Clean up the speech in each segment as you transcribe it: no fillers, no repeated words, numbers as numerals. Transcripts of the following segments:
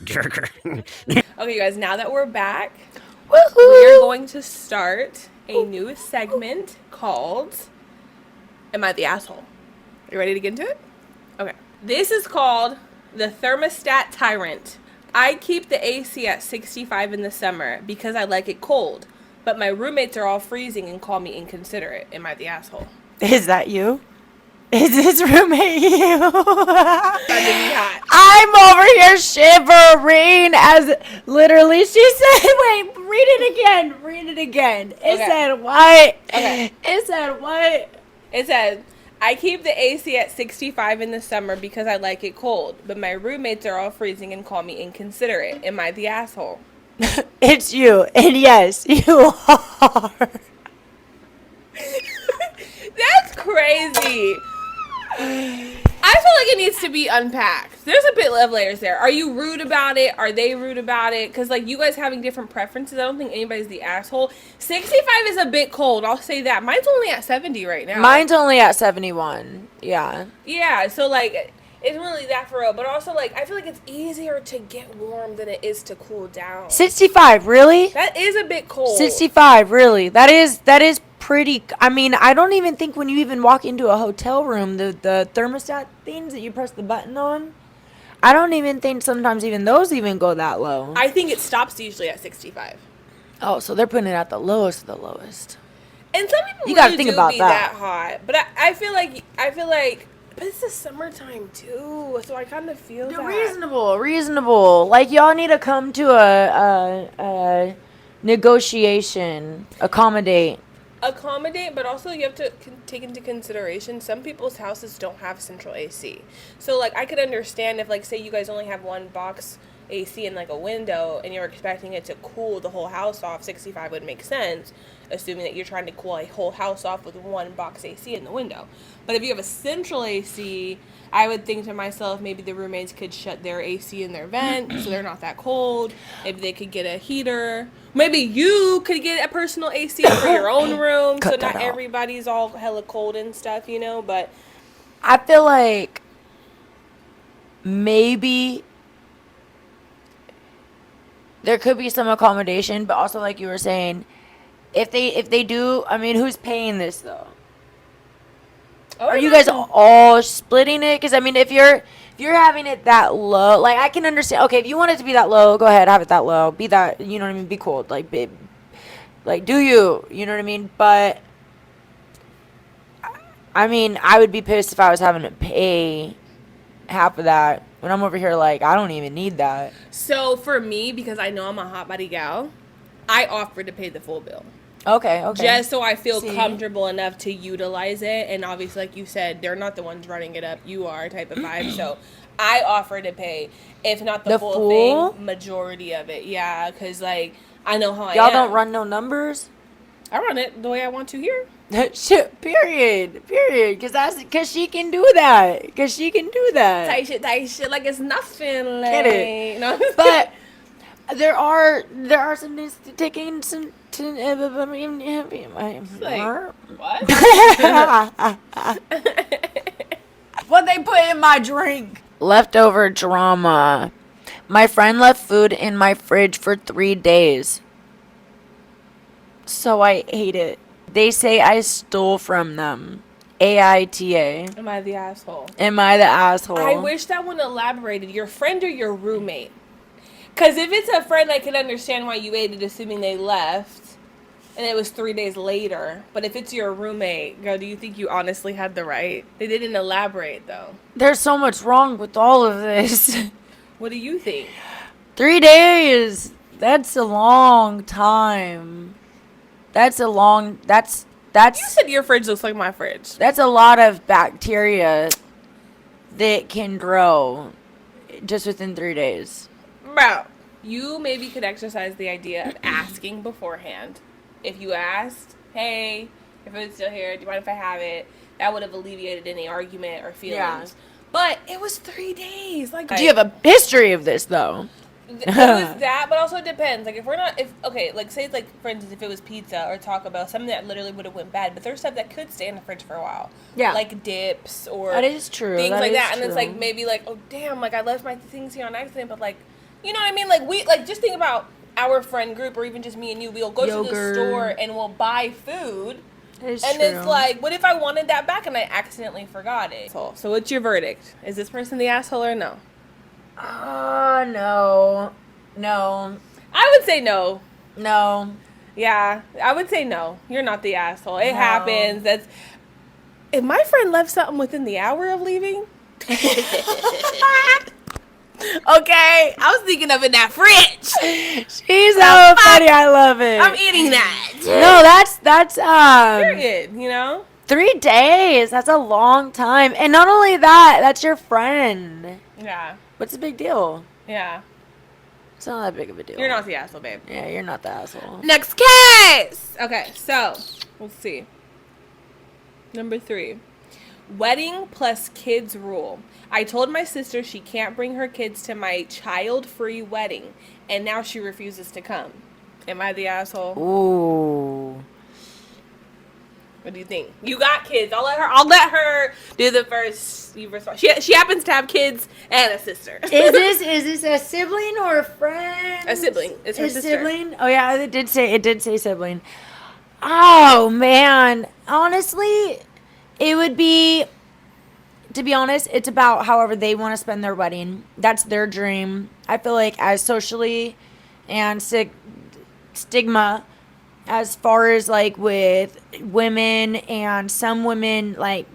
Jerker. Okay, guys, now that we're back, Woohoo! we are going to start a new segment called Am I the Asshole? You ready to get into it? Okay. This is called the Thermostat Tyrant. I keep the AC at 65 in the summer because I like it cold, but my roommates are all freezing and call me inconsiderate. Am I the asshole? Is that you? Is his roommate you? About to be hot. I'm over here shivering as literally she said, wait, read it again. Read it again. It Okay. said what? Okay. It said what? It says, I keep the AC at 65 in the summer because I like it cold, but my roommates are all freezing and call me inconsiderate. Am I the asshole? It's you. And yes, you are. That's crazy. I feel like it needs to be unpacked. There's a bit of layers there. Are you rude about it? Are they rude about it? Because, like, you guys having different preferences, I don't think anybody's the asshole. 65 is a bit cold. I'll say that. Mine's only at 70 right now. Mine's only at 71. Yeah. Yeah, so, like, it's really that for real. But also, like, I feel like it's easier to get warm than it is to cool down. 65, really? That is a bit cold. 65, really. That is pretty. I mean, I don't even think when you even walk into a hotel room, the thermostat things that you press the button on, I don't even think sometimes even those even go that low. I think it stops usually at 65. Oh, so they're putting it at the lowest of the lowest. And some people You gotta really think do about be that. hot. But I feel like, but it's the summertime too, so I kind of feel that. Reasonable. Like, y'all need to come to a negotiation, accommodate. But also you have to take into consideration some people's houses don't have central AC. So, like, I could understand if, like, say you guys only have one box AC in, like, a window and you're expecting it to cool the whole house off. 65 would make sense, assuming that you're trying to cool a whole house off with one box AC in the window. But if you have a central AC, I would think to myself, maybe the roommates could shut their AC in their vent so they're not that cold. Maybe they could get a heater. Maybe you could get a personal AC for your own room, so Cut that not out. everybody's all hella cold and stuff, you know. But I feel like maybe there could be some accommodation, but also like you were saying, if they do, I mean, who's paying this though? Are you guys all splitting it? Because I mean, if you're having it that low, like I can understand. Okay, if you want it to be that low, go ahead, have it that low. Be that, you know what I mean? Be cold, like do you? You know what I mean? But I mean, I would be pissed if I was having to pay half of that when I'm over here. Like, I don't even need that. So for me, because I know I'm a hot body gal, I offered to pay the full bill. Okay. Just so I feel See? comfortable enough to utilize it. And obviously, like you said, they're not the ones running it up. You are type of vibe. So I offer to pay, if not the full thing, majority of it. Yeah, because, like, I know how I am. Y'all don't run no numbers? I run it the way I want to here. Shit, period. Because she can do that. Tight shit like it's nothing. Like, Get it. No. But there are some things to take in some. Like, what? What they put in my drink? Leftover drama. My friend left food in my fridge for 3 days. So I ate it. They say I stole from them. AITA. Am I the asshole? Am I the asshole? I wish that one elaborated. Your friend or your roommate? Because if it's a friend, I can understand why you ate it, assuming they left. And it was 3 days later. But if it's your roommate, girl, do you think you honestly had the right? They didn't elaborate, though. There's so much wrong with all of this. What do you think? 3 days. That's a long time. That's You said your fridge looks like my fridge. That's a lot of bacteria that can grow just within 3 days. Bro, you maybe could exercise the idea of asking beforehand. If you asked, hey, if it's still here, do you mind if I have it? That would have alleviated any argument or feelings. Yeah. But it was 3 days. Like, Do you have a history of this, though? It was that, but also it depends. Like, like, say, like, for instance, if it was pizza or Taco Bell, something that literally would have went bad, but there's stuff that could stay in the fridge for a while. Yeah. Like dips or... That is true. Things that like is that. true. And it's, like, maybe, like, oh, damn, like, I left my things here on accident, but, like, you know what I mean? Like, just think about our friend group or even just me and you. We'll go to the store and we'll buy food. It's like, what if I wanted that back and I accidentally forgot it? So what's your verdict? Is this person the asshole or no? No. No. I would say no. No. Yeah, I would say no. You're not the asshole. It happens. If my friend left something within the hour of leaving. Okay, I was thinking of in that fridge. She's so funny. I love it. I'm eating that. No, that's Period, you know? 3 days. That's a long time. And not only that, that's your friend. Yeah. What's the big deal? Yeah. It's not that big of a deal. You're not the asshole, babe. Yeah, you're not the asshole. Next case! Okay, so, let's see. Number 3. Wedding plus kids rule. I told my sister she can't bring her kids to my child-free wedding, and now she refuses to come. Am I the asshole? Ooh. What do you think? You got kids. I'll let her do the first. She happens to have kids and a sister. Is this a sibling or a friend? A sibling. It's her sister. Sibling? Oh yeah, it did say sibling. Oh man. Honestly, it would be, to be honest, it's about however they want to spend their wedding. That's their dream. I feel like as socially and stigma as far as like with women, and some women like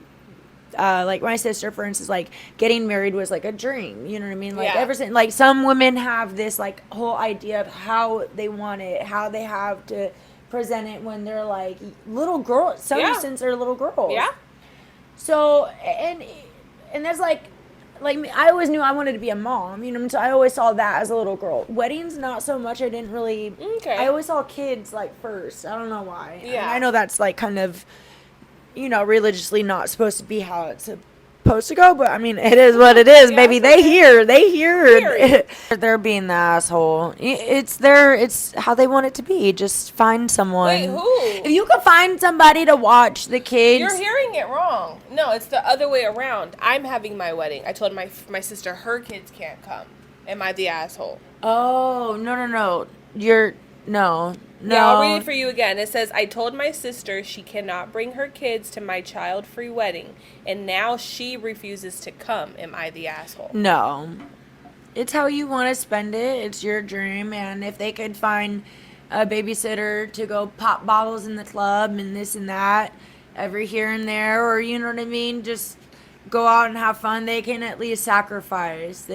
my sister, for instance, like getting married was like a dream, you know what I mean? Like ever since, like some women have this like whole idea of how they want it, how they have to present it when they're like little girls, since they're little girls. Yeah. So, and that's like me, I always knew I wanted to be a mom, you know, so I always saw that as a little girl. Weddings, not so much. I didn't really, I always saw kids, like, first. I don't know why. Yeah. And I know that's, like, kind of, you know, religiously not supposed to be how it's supposed to go, but, I mean, it is what it is, baby. They hear. They're being the asshole. It's how they want it to be. Just find someone. Wait, who? If you could find somebody to watch the kids. You're hearing it wrong. No, it's the other way around. I'm having my wedding. I told my sister her kids can't come. Am I the asshole? Oh, no. No. Yeah, I'll read it for you again. It says, I told my sister she cannot bring her kids to my child-free wedding, and now she refuses to come. Am I the asshole? No. It's how you want to spend it. It's your dream, and if they could find a babysitter to go pop bottles in the club and this and that every here and there, or you know what I mean, just go out and have fun, they can at least sacrifice.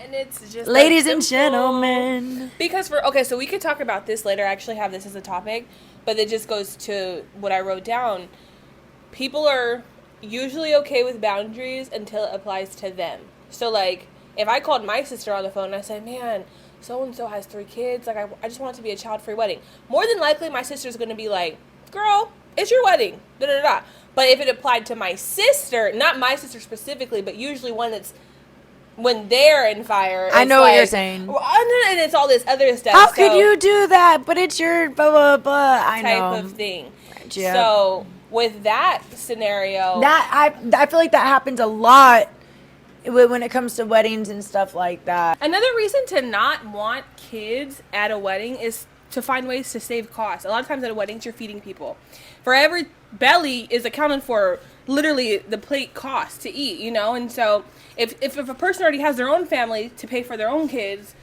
And it's just ladies and gentlemen. Because so we could talk about this later. I actually have this as a topic, but it just goes to what I wrote down. People are usually okay with boundaries until it applies to them. So, like, if I called my sister on the phone and I said, man, so-and-so has 3 kids, like, I just want it to be a child-free wedding. More than likely, my sister's going to be like, girl, it's your wedding, da-da-da-da. But if it applied to my sister, not my sister specifically, but usually one that's when they're in fire. I know what you're saying. And it's all this other stuff. How could you do that? But it's your blah, blah, blah. I know. Type of thing. Yeah. So, with that scenario. I feel like that happens a lot when it comes to weddings and stuff like that. Another reason to not want kids at a wedding is to find ways to save costs. A lot of times at a wedding, you're feeding people. For every belly is accounted for literally the plate cost to eat, you know? And so if a person already has their own family to pay for their own kids,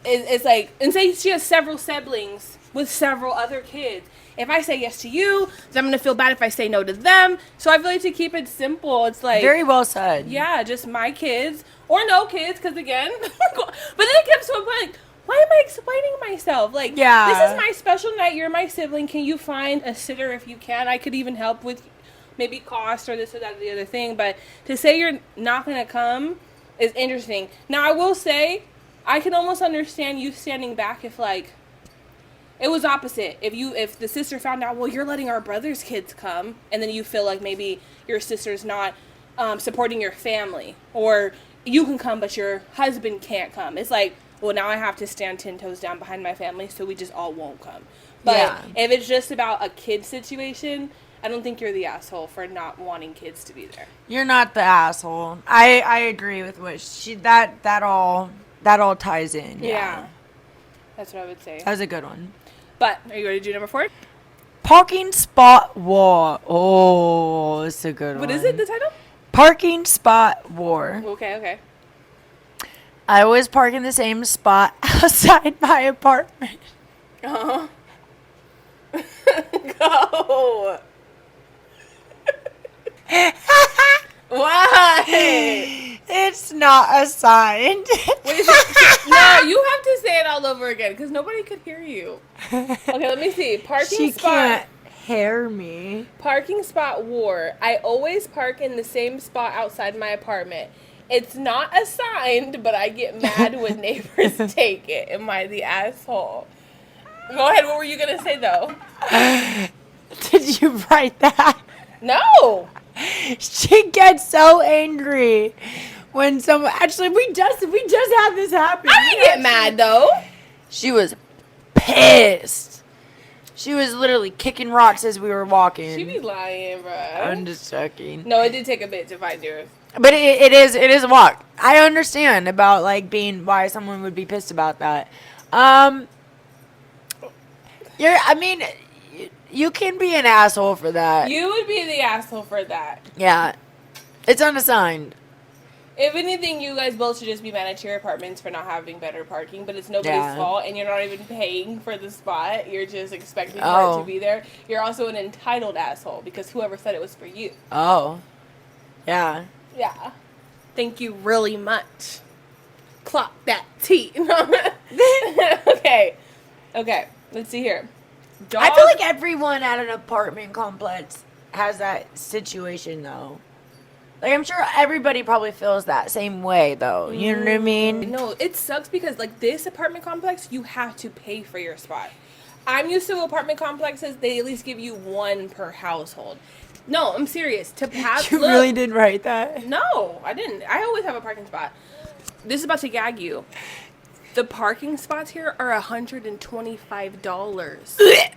it's like, and say she has several siblings with several other kids. If I say yes to you, then I'm going to feel bad if I say no to them. So I feel like to keep it simple, it's like... Very well said. Yeah, just my kids. Or no kids, because again... but then it comes to a point, like, why am I explaining myself? Like, this is my special night. You're my sibling. Can you find a sitter if you can? I could even help with maybe cost or this or that or the other thing. But to say you're not going to come is interesting. Now, I will say, I can almost understand you standing back if, like... It was opposite. If the sister found out, well, you're letting our brother's kids come, and then you feel like maybe your sister's not supporting your family, or you can come, but your husband can't come. It's like, well, now I have to stand 10 toes down behind my family, so we just all won't come. But Yeah. if it's just about a kid situation, I don't think you're the asshole for not wanting kids to be there. You're not the asshole. I agree with what she that all ties in. Yeah. That's what I would say. That was a good one. But are you ready to do number 4? Parking spot war. Oh, it's a good one. What is it, the title? Parking spot war. Okay. I always park in the same spot outside my apartment. Uh-huh. Go. Why? It's not assigned. Wait, no, you have to say it all over again because nobody could hear you. Okay, let me see. She can't hear me. Parking spot war. I always park in the same spot outside my apartment. It's not assigned, but I get mad when neighbors take it. Am I the asshole? Go ahead. What were you gonna say though? Did you write that? No. She gets so angry when someone. Actually, we just had this happen. I didn't get mad though. She was pissed. She was literally kicking rocks as we were walking. She be lying, bro. I'm just joking. No, it did take a bit to find you. But it is a walk. I understand about like being why someone would be pissed about that. You can be an asshole for that. You would be the asshole for that. Yeah. It's unassigned. If anything, you guys both should just be mad at your apartments for not having better parking, but it's nobody's fault, and you're not even paying for the spot. You're just expecting for it to be there. You're also an entitled asshole, because whoever said it was for you. Oh. Yeah. Yeah. Thank you really much. Clock that T. Okay. Let's see here. I feel like everyone at an apartment complex has that situation, though. Like, I'm sure everybody probably feels that same way, though. You know what I mean? No, it sucks because, like, this apartment complex, you have to pay for your spot. I'm used to apartment complexes, they at least give you one per household. No, I'm serious. To pass, You really did write that? No, I didn't. I always have a parking spot. This is about to gag you. The parking spots here are $125.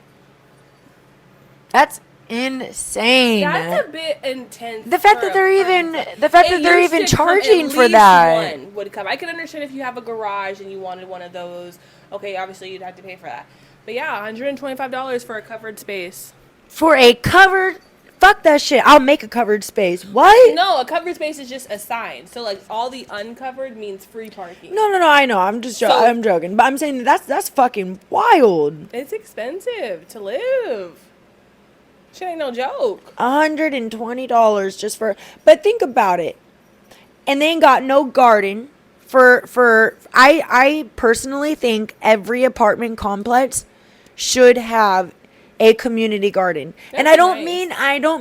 That's insane. That's a bit intense. The fact that they're even charging for that. One would come. I can understand if you have a garage and you wanted one of those. Okay, obviously you'd have to pay for that. But yeah, $125 for a covered space. For a covered. Fuck that shit. I'll make a covered space. What? No, a covered space is just assigned. So like all the uncovered means free parking. No. I know. I'm just I'm joking. But I'm saying that's fucking wild. It's expensive to live. Shit ain't no joke. $120 just for. But think about it. And they ain't got no garden. I personally think every apartment complex should have a community garden. And I don't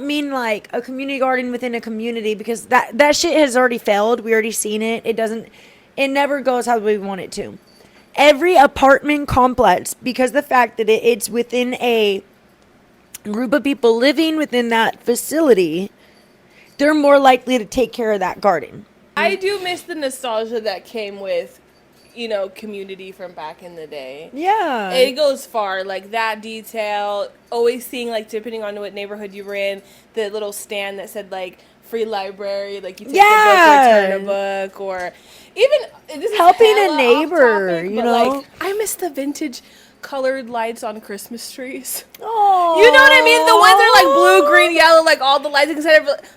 mean like a community garden within a community, because that shit has already failed. We already seen it. It never goes how we want it to. Every apartment complex, because the fact that it's within a group of people living within that facility, they're more likely to take care of that garden. I do miss the nostalgia that came with, community from back in the day. Yeah. It goes far. Like, that detail, always seeing, like, depending on what neighborhood you were in, the little stand that said, like, free library, like, you take a book, return a book, or even, this is helping a hella neighbor, off topic, but, like, I miss the vintage colored lights on Christmas trees. Oh, you know what I mean? The ones that are like blue, green, yellow, like all the lights.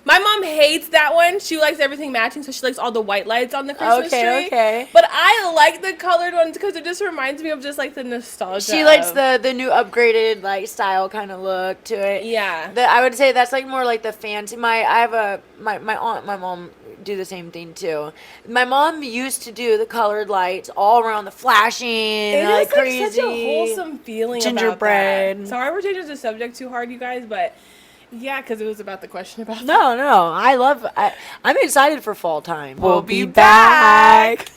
My mom hates that one. She likes everything matching, so she likes all the white lights on the Christmas tree. Okay. But I like the colored ones because it just reminds me of just like the nostalgia. She likes the new upgraded like style kind of look to it. Yeah. I would say that's like more like the fancy. My aunt, my mom do the same thing too. My mom used to do the colored lights all around, the flashing, like crazy. Such a wholesome feeling gingerbread. About that. Sorry we're changing the subject too hard, you guys, but yeah, because it was about the question about No, I'm excited for fall time. We'll be back.